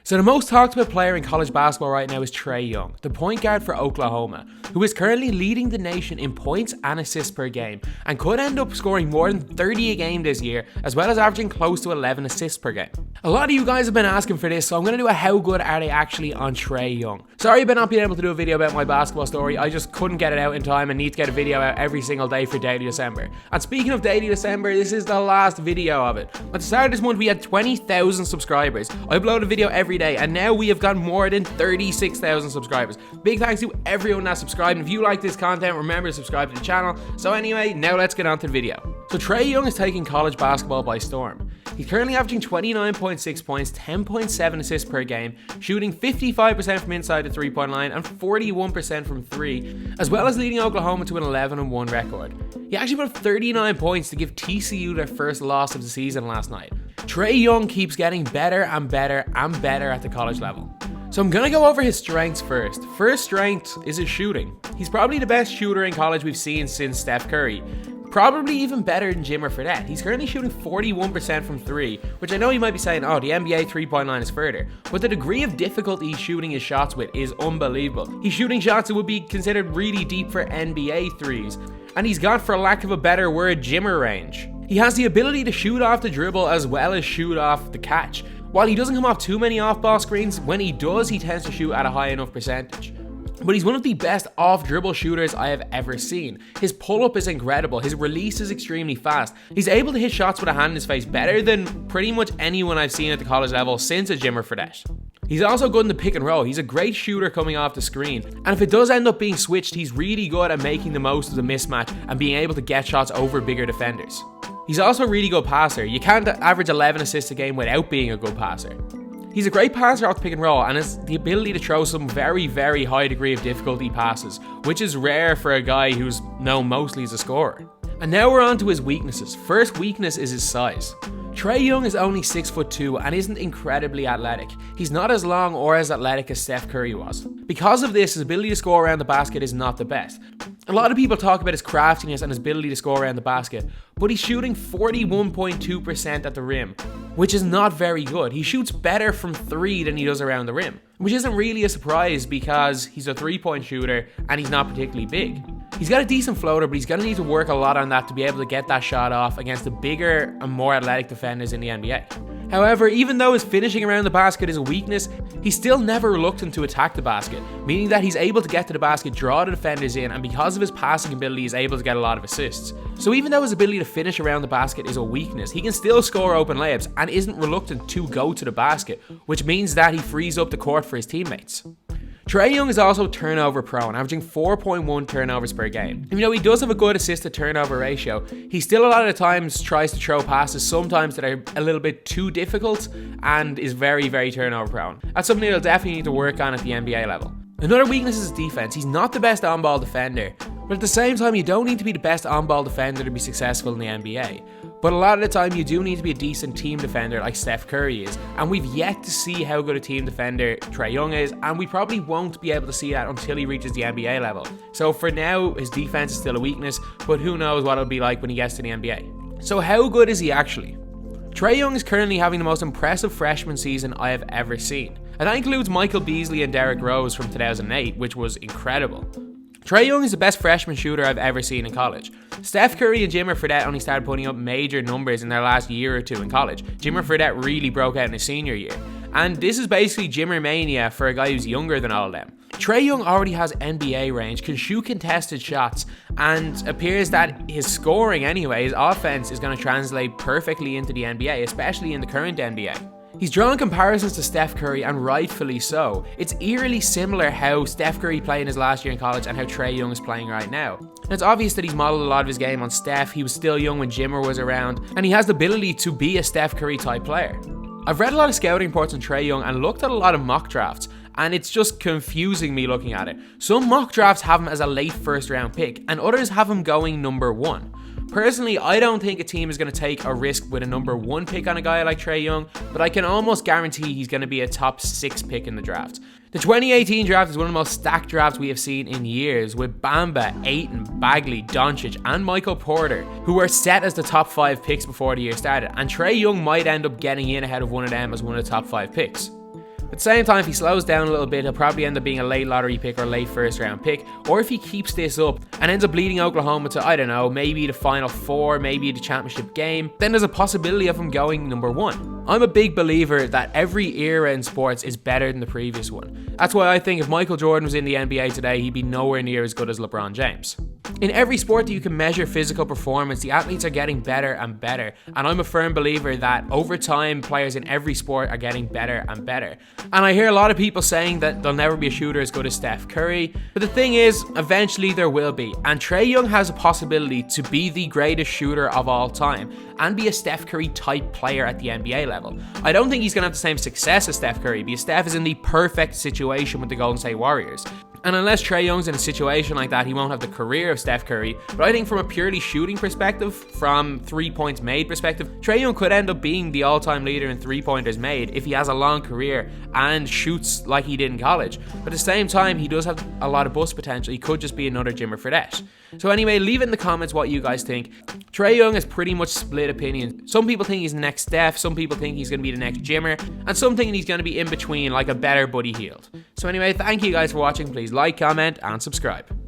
So the most talked about player in college basketball right now is Trae Young, the point guard for Oklahoma, who is currently leading the nation in points and assists per game, and could end up scoring more than 30 a game this year, as well as averaging close to 11 assists per game. A lot of you guys have been asking for this, so I'm going to do a how good are they actually on Trae Young. Sorry about not being able to do a video about my basketball story, I just couldn't get it out in time and need to get a video out every single day for Daily December. And speaking of Daily December, this is the last video of it. At the start of this month we had 20,000 subscribers. I upload a video every day and now we have got more than 36,000 subscribers. Big thanks to everyone that's subscribed. If you like this content, remember to subscribe to the channel. So anyway, now let's get on to the video. So Trae Young is taking college basketball by storm. He's currently averaging 29.6 points, 10.7 assists per game, shooting 55% from inside the three-point line and 41% from three, as well as leading Oklahoma to an 11-1 record. He actually put up 39 points to give TCU their first loss of the season last night. Trae Young keeps getting better and better and better at the college level. So I'm going to go over his strengths first. First strength is his shooting. He's probably the best shooter in college we've seen since Steph Curry. Probably even better than Jim or Fredette. He's currently shooting 41% from three, which I know you might be saying, oh, the NBA three-point line is further. But the degree of difficulty he's shooting his shots with is unbelievable. He's shooting shots that would be considered really deep for NBA threes. And he's got, for lack of a better word, Jimmer range. He has the ability to shoot off the dribble as well as shoot off the catch. While he doesn't come off too many off-ball screens, when he does, he tends to shoot at a high enough percentage. But he's one of the best off-dribble shooters I have ever seen. His pull-up is incredible, his release is extremely fast. He's able to hit shots with a hand in his face better than pretty much anyone I've seen at the college level since a Jim or Fredette. He's also good in the pick and roll. He's a great shooter coming off the screen. And if it does end up being switched, he's really good at making the most of the mismatch and being able to get shots over bigger defenders. He's also a really good passer. You can't average 11 assists a game without being a good passer. He's a great passer off the pick and roll and has the ability to throw some very, very high degree of difficulty passes, which is rare for a guy who's known mostly as a scorer. And now we're on to his weaknesses. First weakness is his size. Trae Young is only 6'2" and isn't incredibly athletic. He's not as long or as athletic as Steph Curry was. Because of this, his ability to score around the basket is not the best. A lot of people talk about his craftiness and his ability to score around the basket, but he's shooting 41.2% at the rim, which is not very good. He shoots better from three than he does around the rim, which isn't really a surprise because he's a three-point shooter and he's not particularly big. He's got a decent floater, but he's going to need to work a lot on that to be able to get that shot off against the bigger and more athletic defenders in the NBA. However, even though his finishing around the basket is a weakness, he's still never reluctant to attack the basket, meaning that he's able to get to the basket, draw the defenders in, and because of his passing ability, he's able to get a lot of assists. So even though his ability to finish around the basket is a weakness, he can still score open layups and isn't reluctant to go to the basket, which means that he frees up the court for his teammates. Trae Young is also turnover prone, averaging 4.1 turnovers per game. Even though he does have a good assist to turnover ratio, he still a lot of the times tries to throw passes sometimes that are a little bit too difficult and is very, very turnover prone. That's something he'll definitely need to work on at the NBA level. Another weakness is his defense. He's not the best on-ball defender, but at the same time you don't need to be the best on-ball defender to be successful in the NBA. But a lot of the time you do need to be a decent team defender like Steph Curry is, and we've yet to see how good a team defender Trae Young is, and we probably won't be able to see that until he reaches the NBA level. So for now, his defense is still a weakness, but who knows what it'll be like when he gets to the NBA. So how good is he actually? Trae Young is currently having the most impressive freshman season I have ever seen, and that includes Michael Beasley and Derrick Rose from 2008, which was incredible. Trae Young is the best freshman shooter I've ever seen in college. Steph Curry and Jim or Fredette only started putting up major numbers in their last year or two in college. Jim or Fredette really broke out in his senior year. And this is basically Jimmer mania for a guy who's younger than all of them. Trae Young already has NBA range, can shoot contested shots, and appears that his scoring anyway, his offense is going to translate perfectly into the NBA, especially in the current NBA. He's drawn comparisons to Steph Curry, and rightfully so. It's eerily similar how Steph Curry played in his last year in college and how Trae Young is playing right now. And it's obvious that he's modeled a lot of his game on Steph. He was still young when Jimmer was around, and he has the ability to be a Steph Curry type player. I've read a lot of scouting reports on Trae Young and looked at a lot of mock drafts, and it's just confusing me looking at it. Some mock drafts have him as a late first round pick, and others have him going number 1. Personally, I don't think a team is going to take a risk with a number 1 pick on a guy like Trae Young, but I can almost guarantee he's going to be a top 6 pick in the draft. The 2018 draft is one of the most stacked drafts we have seen in years, with Bamba, Ayton, Bagley, Doncic, and Michael Porter, who were set as the top 5 picks before the year started, and Trae Young might end up getting in ahead of one of them as one of the top 5 picks. At the same time, if he slows down a little bit, he'll probably end up being a late lottery pick or late first round pick. Or if he keeps this up and ends up leading Oklahoma to, I don't know, maybe the Final Four, maybe the championship game, then there's a possibility of him going number 1. I'm a big believer that every era in sports is better than the previous one. That's why I think if Michael Jordan was in the NBA today, he'd be nowhere near as good as LeBron James. In every sport that you can measure physical performance, the athletes are getting better and better. And I'm a firm believer that over time, players in every sport are getting better and better. And I hear a lot of people saying that there'll never be a shooter as good as Steph Curry. But the thing is, eventually there will be. And Trae Young has a possibility to be the greatest shooter of all time and be a Steph Curry type player at the NBA level. I don't think he's going to have the same success as Steph Curry because Steph is in the perfect situation with the Golden State Warriors. And unless Trae Young's in a situation like that, he won't have the career of Steph Curry. But I think from a purely shooting perspective, from 3 points made perspective, Trae Young could end up being the all-time leader in 3-pointers made if he has a long career and shoots like he did in college. But at the same time, he does have a lot of bust potential. He could just be another Jimmer Fredette. So anyway, leave it in the comments what you guys think. Trae Young has pretty much split opinions. Some people think he's the next Steph, some people think he's going to be the next Jimmer, and some think he's going to be in between, like a better Buddy Hield. So anyway, thank you guys for watching. Please like, comment, and subscribe.